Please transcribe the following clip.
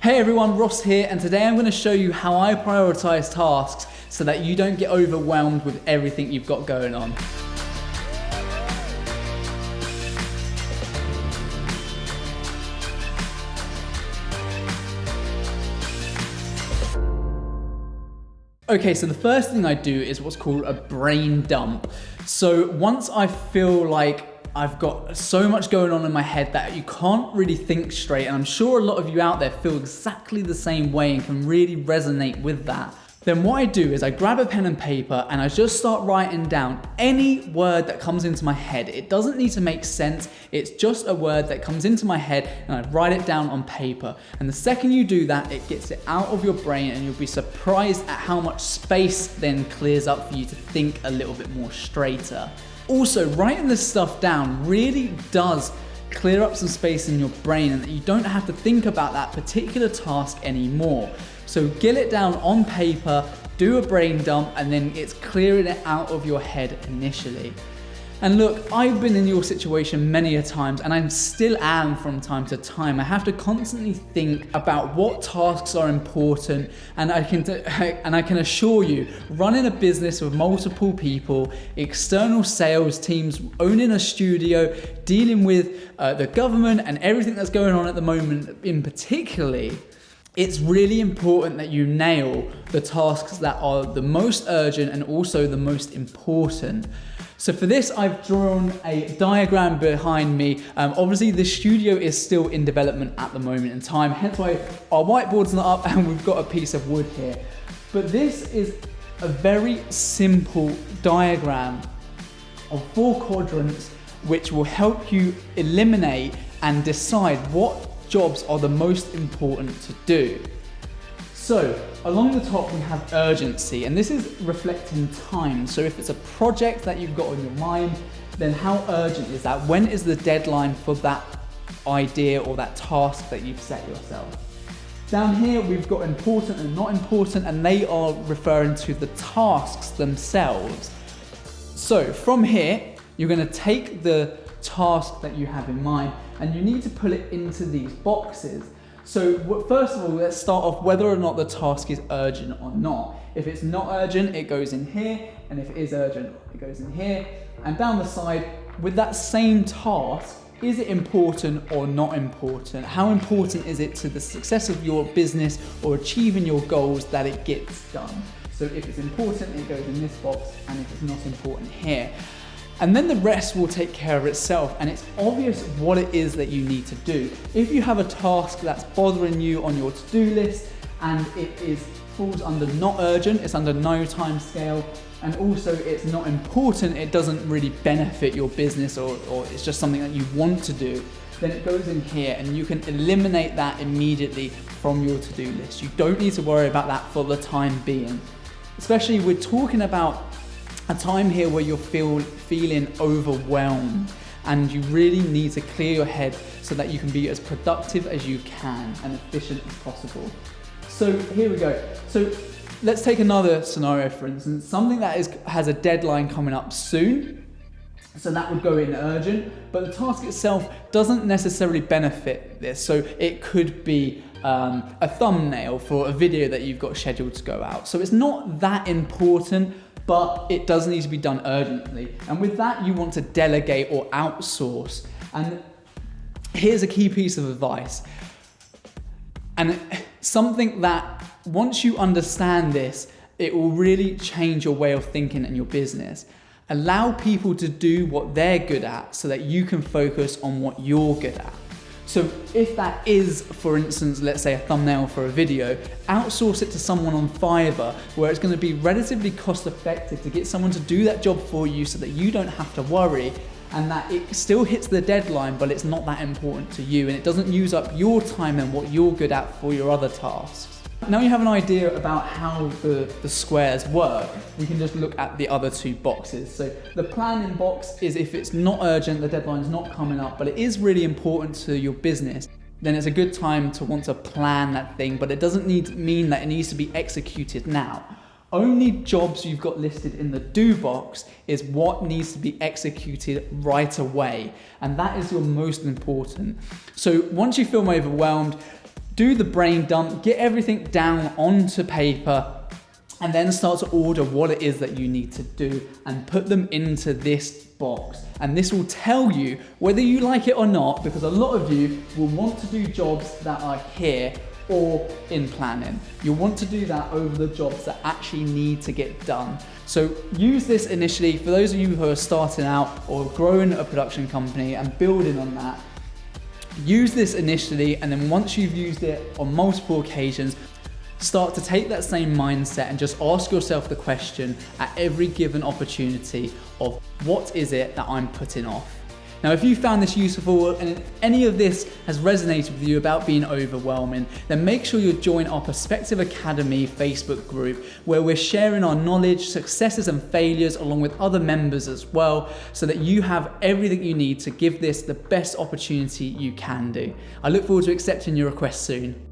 Hey everyone, Ross here, and today I'm going to show you how I prioritize tasks so that you don't get overwhelmed with everything you've got going on. Okay, so the first thing I do is what's called a brain dump. So once I feel like I've got so much going on in my head that you can't really think straight, and I'm sure a lot of you out there feel exactly the same way and can really resonate with that, then what I do is I grab a pen and paper and I just start writing down any word that comes into my head. It doesn't need to make sense, it's just a word that comes into my head and I write it down on paper. And the second you do that, it gets it out of your brain and you'll be surprised at how much space then clears up for you to think a little bit more straighter. Also, writing this stuff down really does clear up some space in your brain and that you don't have to think about that particular task anymore. So get it down on paper, do a brain dump, and then it's clearing it out of your head initially. And look, I've been in your situation many a times, and I still am from time to time. I have to constantly think about what tasks are important, and I can assure you, running a business with multiple people, external sales teams, owning a studio, dealing with the government and everything that's going on at the moment in particularly, it's really important that you nail the tasks that are the most urgent and also the most important. So for this, I've drawn a diagram behind me. Obviously, the studio is still in development at the moment in time, hence why our whiteboard's not up and we've got a piece of wood here. But this is a very simple diagram of 4 quadrants, which will help you eliminate and decide what jobs are the most important to do. So along the top we have urgency, and this is reflecting time. So if it's a project that you've got on your mind, then how urgent is that? When is the deadline for that idea or that task that you've set yourself? Down here we've got important and not important, and they are referring to the tasks themselves. So from here, you're going to take the task that you have in mind and you need to put it into these boxes. So first of all, let's start off whether or not the task is urgent or not. If it's not urgent, it goes in here, and if it is urgent, it goes in here. And down the side, with that same task, is it important or not important? How important is it to the success of your business or achieving your goals that it gets done? So if it's important, it goes in this box, and if it's not important, here. And then the rest will take care of itself, and it's obvious what it is that you need to do. If you have a task that's bothering you on your to-do list and it falls under not urgent, it's under no time scale, and also it's not important, it doesn't really benefit your business or it's just something that you want to do, then it goes in here and you can eliminate that immediately from your to-do list. You don't need to worry about that for the time being. Especially we're talking about a time here where you're feeling overwhelmed and you really need to clear your head so that you can be as productive as you can and efficient as possible. So here we go. So let's take another scenario, for instance, something that has a deadline coming up soon. So that would go in urgent, but the task itself doesn't necessarily benefit this. So it could be a thumbnail for a video that you've got scheduled to go out. So it's not that important, but it does need to be done urgently. And with that, you want to delegate or outsource. And here's a key piece of advice. And something that once you understand this, it will really change your way of thinking in your business. Allow people to do what they're good at so that you can focus on what you're good at. So if that is, for instance, let's say a thumbnail for a video, outsource it to someone on Fiverr where it's going to be relatively cost effective to get someone to do that job for you so that you don't have to worry and that it still hits the deadline, but it's not that important to you and it doesn't use up your time and what you're good at for your other tasks. Now you have an idea about how the squares work, we can just look at the other 2 boxes. So the planning box is if it's not urgent, the deadline's not coming up, but it is really important to your business, then it's a good time to want to plan that thing, but it doesn't mean that it needs to be executed now. Only jobs you've got listed in the do box is what needs to be executed right away, and that is your most important. So once you feel overwhelmed, do the brain dump, get everything down onto paper, and then start to order what it is that you need to do and put them into this box. And this will tell you whether you like it or not, because a lot of you will want to do jobs that are here or in planning. You'll want to do that over the jobs that actually need to get done. So use this initially for those of you who are starting out or growing a production company and building on that. Use this initially, and then once you've used it on multiple occasions, start to take that same mindset and just ask yourself the question at every given opportunity of what is it that I'm putting off? Now, if you found this useful and if any of this has resonated with you about being overwhelming, then make sure you join our Perspective Academy Facebook group, where we're sharing our knowledge, successes and failures along with other members as well, so that you have everything you need to give this the best opportunity you can do. I look forward to accepting your request soon.